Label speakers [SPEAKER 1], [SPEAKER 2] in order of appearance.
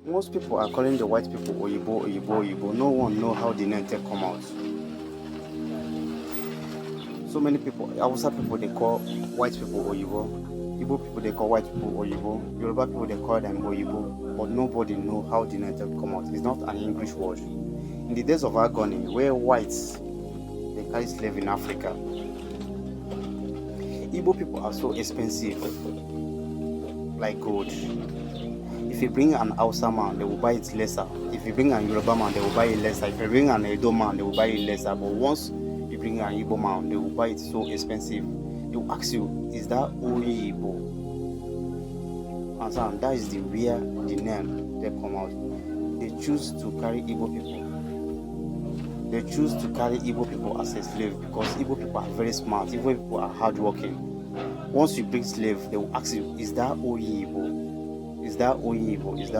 [SPEAKER 1] Most people are calling the white people oyibo, oyibo, oyibo. No one know how the name take come out. So many people, Hausa people they call white people oyibo, Igbo people they call white people oyibo, Yoruba people they call them oyibo, but nobody know how the name take come out. It's not an English word. In the days of agony, where whites they carry slave in Africa, Igbo people are so expensive, like gold. If you bring an Hausa man, they will buy it lesser. If you bring an Yoruba man, they will buy it lesser. If you bring an Edo man, they will buy it lesser. But once you bring an Igbo man, they will buy it so expensive. They will ask you, is that oyibo? And so that is the where the name they come out. They choose to carry Igbo people. They choose to carry Igbo people as a slave because Igbo people are very smart. Igbo people are hardworking. Once you bring slave, they will ask you, is that oyibo? Is that oyibo? Is that